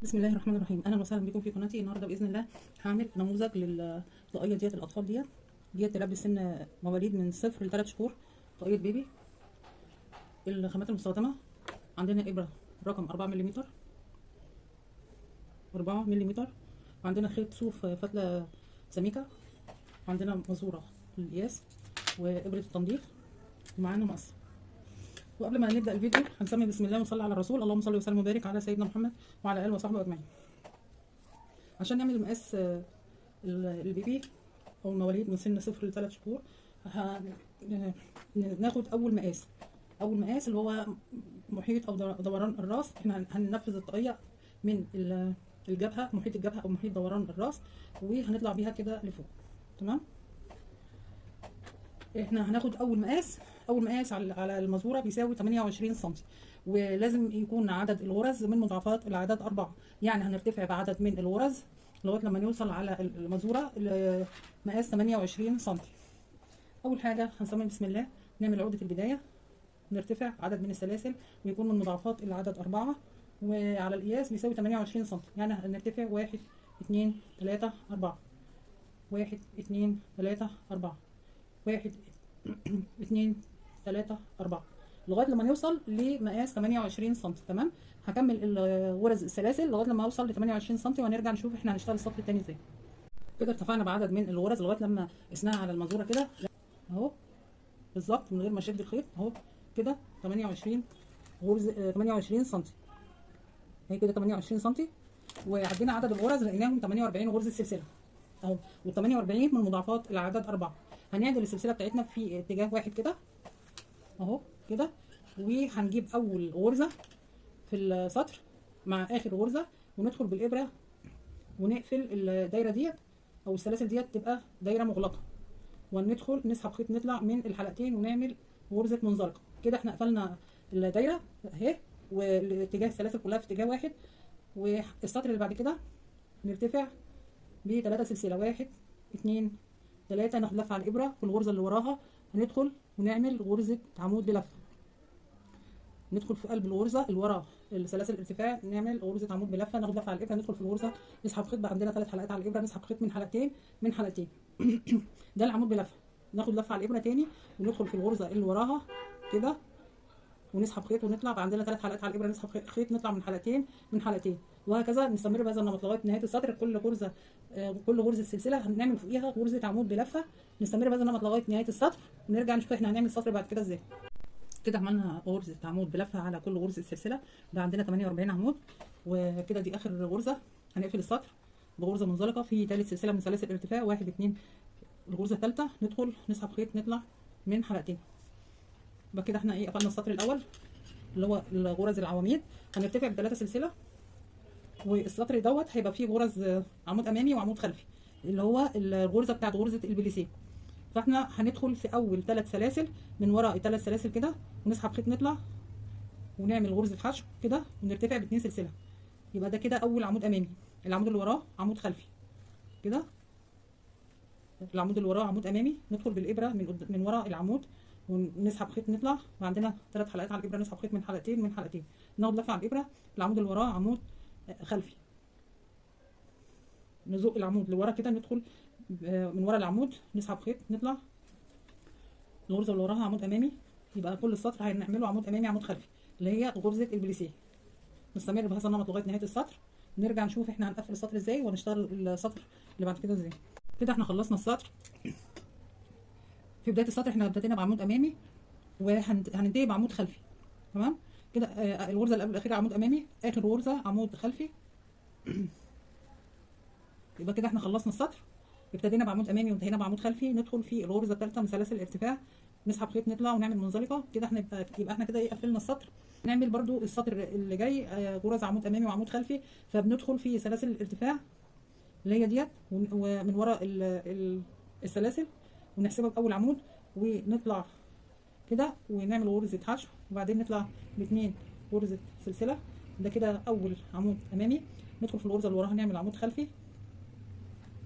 بسم الله الرحمن الرحيم. اهلا وسهلا بكم في قناتي. النهارده باذن الله هعمل نموذج للطاقيه ديت الاطفال ديت تلبس سن مواليد من 0 ل 3 شهور. طاقيه بيبي. الخامات المستخدمه عندنا ابره رقم 4 ملم 4 ملم، وعندنا خيط صوف فتله سميكه، وعندنا مزوره للقياس وابره التنظيف، ومعانا مقص. وقبل ما نبدا الفيديو هنسمي بسم الله ونصلي على الرسول. اللهم صل وسلم وبارك على سيدنا محمد وعلى اله وصحبه اجمعين. عشان نعمل مقاس البيبي او المواليد من سن 0 ل 3 شهور ناخد اول مقاس اللي هو محيط او دوران الراس. احنا هننفذ الطاقيه من الجبهه، محيط الجبهه او محيط دوران الراس، وهنطلع بيها كده لفوق. تمام. احنا هناخد اول مقاس على المزوره بيساوي 28 سم، ولازم يكون عدد الغرز من مضاعفات العدد 4. يعني هنرتفع بعدد من الغرز لغايه لما نوصل على المزوره لمقاس 28 سم. اول حاجه هنسمي بسم الله، نعمل عقده البدايه، نرتفع عدد من السلاسل ويكون من مضاعفات العدد 4، وعلى القياس بيساوي 28 سم. يعني هنرتفع 1 2 3 4 1 2 3 4 1 2 3 4 لغايه لما نوصل لمقاس 28 سم. تمام. هكمل الغرز السلاسل لغايه لما اوصل ل 28 سم، وهنرجع نشوف احنا هنشتغل السطر الثاني ازاي. كده ارتفعنا بعدد من الغرز لغايه لما قسناها على المزوره كده اهو بالظبط من غير ما اشد الخيط اهو كده 28 غرز 28 سم. هي كده 28 سم، وعدينا عدد الغرز لقيناهم 48 غرزه سلسله اهو، وال 48 من مضاعفات العدد 4. هنعدل السلسله بتاعتنا في اتجاه واحد كده اهو كده، وهنجيب اول غرزه في السطر مع اخر غرزه، وندخل بالابره ونقفل الدايره ديت او السلاسل ديت تبقى دايره مغلقه، وندخل نسحب خيط نطلع من الحلقتين ونعمل غرزه منزلقه. كده احنا قفلنا الدايره اهي، والاتجاه السلاسل كلها في اتجاه واحد. والسطر اللي بعد كده نرتفع ب3 سلسله 1 2 3، ناخد لفه على الابره، والغرزه اللي وراها هندخل ونعمل غرزه عمود بلفه. ندخل في قلب الغرزه اللي ورا السلاسل الارتفاع نعمل غرزه عمود بلفه، ناخد لفه على الابره، ندخل في الغرزه، نسحب خيط. بقى عندنا 3 حلقات على الابره، نسحب خيط من حلقتين ده العمود بلفه. ناخد لفه على الابره تاني وندخل في الغرزه اللي وراها كده ونسحب خيط ونطلع. بقى عندنا 3 حلقات على الابره، نسحب خيط نطلع من حلقتين وهكذا نستمر بهذا النمط لغايه نهايه السطر. كل غرزه سلسله هنعمل فوقيها غرزه عمود بلفه. نستمر بهذا النمط لغايه نهايه السطر، ونرجع نشوف احنا هنعمل السطر بعد كده ازاي. كده عملنا غرزه عمود بلفه على كل غرزه سلسله. ده عندنا 48 عمود، وكده دي اخر غرزه. هنقفل السطر بغرزه منزلقه في ثالث سلسله من سلاسل الارتفاع 1 2. الغرزه الثالثه ندخل نسحب خيط نطلع من حلقتين. يبقى كده احنا قفلنا السطر الاول اللي هو الغرز العواميد. هنرتفع ب3 سلسله، والسطر دوت هيبقى فيه غرز عمود امامي وعمود خلفي اللي هو الغرزه بتاعت غرزه البليسيه. فاحنا هندخل في اول 3 سلاسل من ورا ال3 سلاسل كده، ونسحب خيط نطلع ونعمل غرزه حشو كده، ونرتفع ب2 سلسله. يبقى ده كده اول عمود امامي. العمود اللي وراه عمود خلفي كده، العمود اللي وراه عمود امامي. ندخل بالابره من ورا العمود ونسحب خيط نطلع. وعندنا 3 حلقات على الابره، نسحب خيط من حلقتين ناخد لفه على الابره. العمود اللي وراه عمود خلفي، نزق العمود لورا كده، ندخل من ورا العمود نسحب خيط نطلع. الغرزه اللي وراها عمود امامي. يبقى كل السطر هنعمله عمود امامي عمود خلفي اللي هي غرزه البليسيه. نستمر بهذا النمط لغايه نهايه السطر، نرجع نشوف احنا هنقفل السطر ازاي ونشتغل السطر اللي بعد كده ازاي. كده احنا خلصنا السطر. في بدايه السطر احنا ابتدينا بعمود امامي وهننتهي بعمود خلفي. تمام كده. الغرزه اللي قبل الاخيره عمود امامي، اخر غرزه عمود خلفي. يبقى كده احنا خلصنا السطر. ابتدينا بعمود امامي وانتهينا بعمود خلفي. ندخل في الغرزه الثالثه من سلاسل الارتفاع، نسحب خيط نطلع ونعمل منزلقه كده. احنا يبقى احنا كده قفلنا السطر. نعمل برده السطر اللي جاي غرز عمود امامي وعمود خلفي. فبندخل في سلاسل الارتفاع اللي هي ديت، ومن وراء السلاسل ونحسبها باول عمود، ونطلع كده ونعمل غرزه حشو، وبعدين نطلع ب2 غرزه سلسله. ده كده اول عمود امامي. ندخل في الغرزه اللي وراها نعمل عمود خلفي،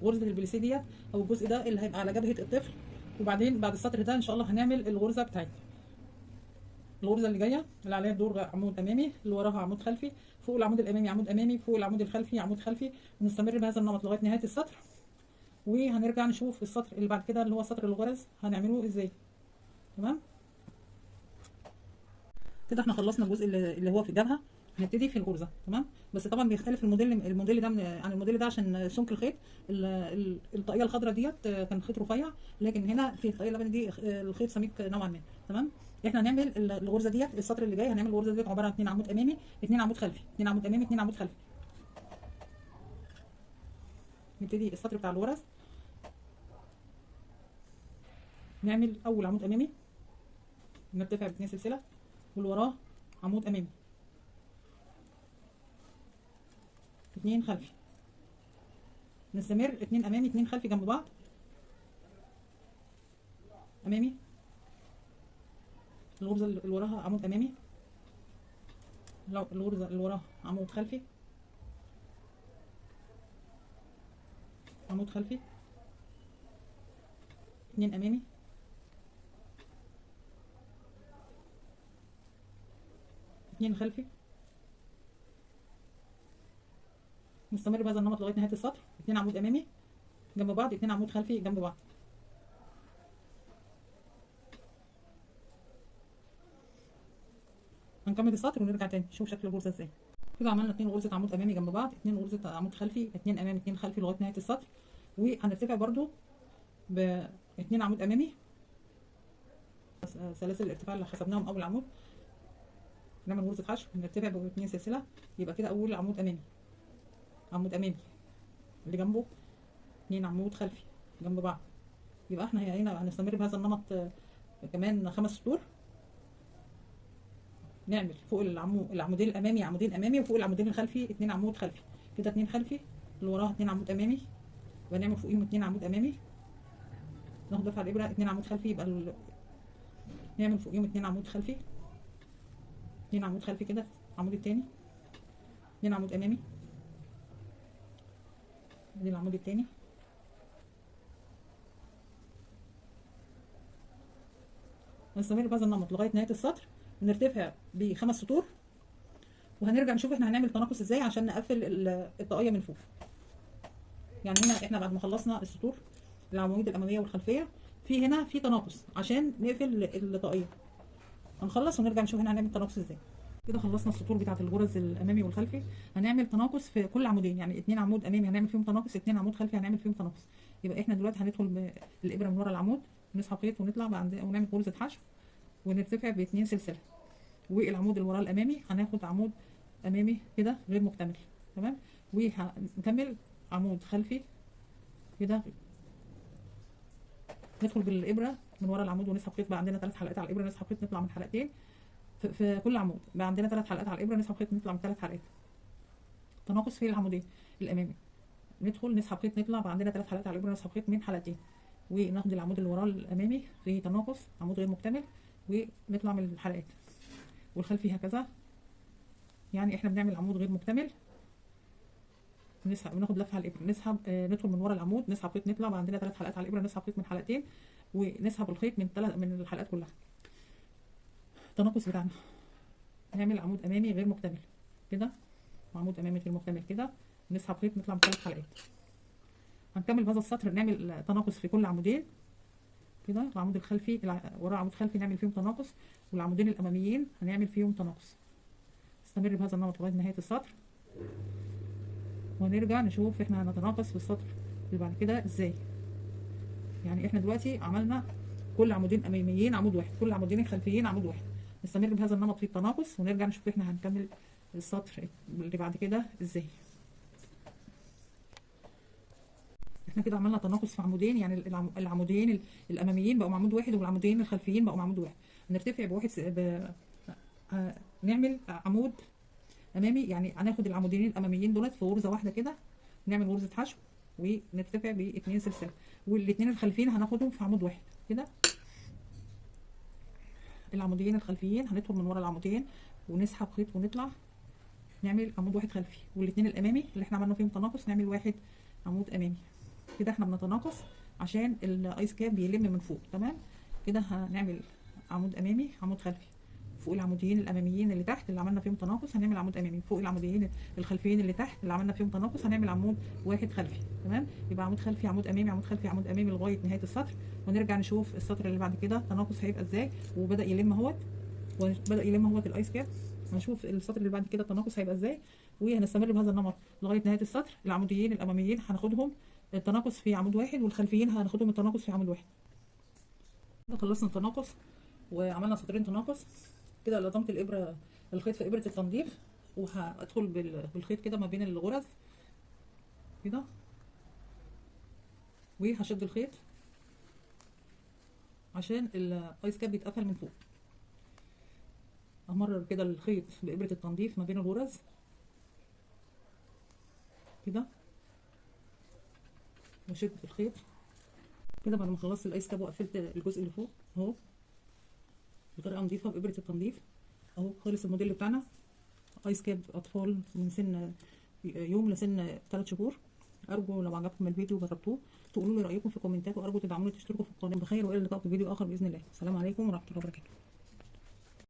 غرزه البليسيه ديت او الجزء ده اللي هيبقى على جبهه الطفل. وبعدين بعد السطر ده ان شاء الله هنعمل الغرزه بتاعتنا. الغرزه اللي جايه اللي عليها دور عمود امامي اللي وراها عمود خلفي. فوق العمود الامامي عمود امامي، فوق العمود الخلفي عمود خلفي، ونستمر بهذا النمط لغايه نهايه السطر. وهنرجع نشوف السطر اللي بعد كده اللي هو سطر الغرز هنعمله ازاي. تمام كده احنا خلصنا الجزء اللي هو في الجبهه. هنبتدي في الغرزه. تمام بس طبعا بيختلف الموديل ده عن الموديل ده عشان سمك الخيط. الطاقيه الخضراء ديت كان خيط رفيع، لكن هنا في الطاقيه اللبني دي الخيط سميك نوعا ما. تمام احنا هنعمل الغرزه ديت السطر اللي جاي هنعمل الغرزه ديت عباره عن 2 عمود امامي 2 عمود خلفي 2 عمود امامي 2 عمود خلفي. نبتدي السطر بتاع الغرز. نعمل اول عمود امامي نرتفع ب2 سلسله، واللي وراه عمود امامي 2 خلفي. نستمر 2 امامي 2 خلفي جنب بعض. امامي الغرزه اللي وراها عمود امامي، الغرزه اللي وراها عمود خلفي عمود خلفي 2 امامي 2 خلفي. نستمر بهذا النمط لغايه نهايه السطر. 2 عمود امامي جنب بعض 2 عمود خلفي جنب بعض. هنكمل السطر ونرجع تاني نشوف شكل الغرزه ازاي. كده عملنا 2 غرزه عمود امامي جنب بعض 2 غرزه عمود خلفي 2 امامي 2 خلفي لغايه نهايه السطر. وهنرتفع برضو ب 2 عمود امامي سلاسل الارتفاع اللي حسبناهم اول عمود. نعمل غرزه حشو نرتفع ب 2 سلسله. يبقى كده اول عمود امامي عمود امامي اللي جنبه 2 عمود خلفي جنب بعض. يبقى احنا هنا هنستمر بهذا النمط كمان 5 سطور. نعمل فوق العمودين الامامي عمودين امامي، وفوق العمودين الخلفي 2 عمود خلفي. كده 2 خلفي اللي وراها 2 عمود امامي، يبقى نعمل فوقيهم 2 عمود امامي. ناخد دفعه الابره 2 عمود خلفي، يبقى نعمل فوقيهم 2 عمود خلفي 2 عمود خلفي كده العمود التاني 2 عمود امامي. ادي العمود التاني. هنستمر بهذا النمط لغايه نهايه السطر ونرتفع ب5 سطور. وهنرجع نشوف احنا هنعمل تناقص ازاي عشان نقفل الطاقيه من فوق. يعني هنا احنا بعد ما خلصنا السطور العواميد الاماميه والخلفيه، هنا في تناقص عشان نقفل الطاقيه. هنخلص ونرجع نشوف هنا هنعمل تناقص ازاي. كده خلصنا السطور بتاعه الغرز الامامي والخلفي. هنعمل تناقص في كل عمودين، يعني 2 عمود امامي هنعمل فيهم تناقص 2 عمود خلفي هنعمل فيهم تناقص. يبقى احنا دلوقتي هندخل بالابره من ورا العمود نسحب خيط ونطلع ونعمل غرزه حشو ونرتفع ب2 سلسله. والعمود اللي وراه الامامي هناخد عمود امامي كده غير مكتمل. تمام وهنكمل عمود خلفي كده. ندخل بالابره من ورا العمود ونسحب خيط. بقى عندنا 3 حلقات على الابره نسحب خيط نطلع من حلقتين في كل عمود. بقى عندنا 3 حلقات على الابره نسحب خيط نطلع من 3 حلقات. تناقص في العمودين الامامي. ندخل نسحب خيط نطلع. بقى عندنا 3 حلقات على الابره نسحب خيط من حلقتين. وناخد العمود اللي وراه الامامي في تناقص عمود غير مكتمل ونطلع من الحلقات. والخلفي هكذا. يعني احنا بنعمل عمود غير مكتمل نسحب ناخد لفه على الابره نسحب ندخل من ورا العمود نسحب خيط نطلع. بقى عندنا 3 حلقات على الابره نسحب خيط من حلقتين ونسحب الخيط من الحلقات كلها. التناقص بتاعنا نعمل عمود امامي غير مكتمل كده وعمود امامي غير مكتمل كده نسحب خيط نطلع من 3 حلقات. هنكمل بهذا السطر نعمل تناقص في كل عمودين كده. العمود الخلفي وراه عمود خلفي نعمل فيهم تناقص، والعمودين الاماميين هنعمل فيهم تناقص. نستمر بهذا النمط لغايه نهايه السطر ونرجع نشوف احنا هنتناقص في السطر اللي بعد كده ازاي. يعني احنا دلوقتي عملنا كل عمودين اماميين عمود واحد، كل عمودين خلفيين عمود واحد. نستمر بهذا النمط في التناقص ونرجع نشوف احنا هنكمل السطر اللي بعد كده ازاي. احنا كده عملنا تناقص في عمودين، يعني العمودين الاماميين بقوا عمود واحد والعمودين الخلفيين بقوا عمود واحد. هنرتفع نعمل عمود امامي، يعني هناخد العمودين الاماميين دولت في غرزه واحده كده نعمل غرزه حشو ونرتفع ب2 سلسله. والاثنين الخلفيين هناخدهم في عمود واحد كده. العمودين الخلفيين هندخل من ورا العمودين ونسحب خيط ونطلع نعمل عمود واحد خلفي. والاثنين الامامي اللي احنا عملنا فيهم تناقص نعمل واحد عمود امامي كده. احنا بنتناقص عشان الايس كاب بيلم من فوق. تمام كده هنعمل عمود امامي عمود خلفي فوق العموديين الاماميين اللي تحت اللي عملنا فيهم تناقص هنعمل عمود امامي، فوق العموديين الخلفيين اللي تحت اللي عملنا فيهم تناقص هنعمل عمود واحد خلفي. تمام، يبقى عمود خلفي عمود امامي عمود خلفي عمود امامي لغايه نهايه السطر. ونرجع نشوف السطر اللي بعد كده التناقص هيبقى ازاي، وبدا يلم اهوت، وبدا يلم اهوت الايس كاب. هنشوف السطر اللي بعد كده التناقص هيبقى ازاي، وهنستمر بهذا النمط لغايه نهايه السطر. العموديين الاماميين هناخدهم التناقص في عمود واحد، والخلفيين هناخدهم التناقص في عمود واحد. خلصنا التناقص وعملنا سطرين تناقص. كده لضمت الابره الخيط في ابره التنظيف، وهدخل بالخيط كده ما بين الغرز كده، وهشد الخيط عشان الايس كاب يتقفل من فوق. امرر كده الخيط بابره التنظيف ما بين الغرز كده، وشد الخيط كده. بعد ما خلصت الايس كاب وقفلت الجزء اللي فوق اهو بطريقه نظيفه بابره التنظيف اهو. خلص الموديل بتاعنا، ايس كاب اطفال من سن يوم لسن 3 شهور. ارجو لو عجبكم الفيديو وجربتوه تقولوا لي رايكم في الكومنتات، وارجو تدعموني تشتركوا في القناه. بخير والى اللقاء في فيديو اخر باذن الله. السلام عليكم ورحمه الله وبركاته.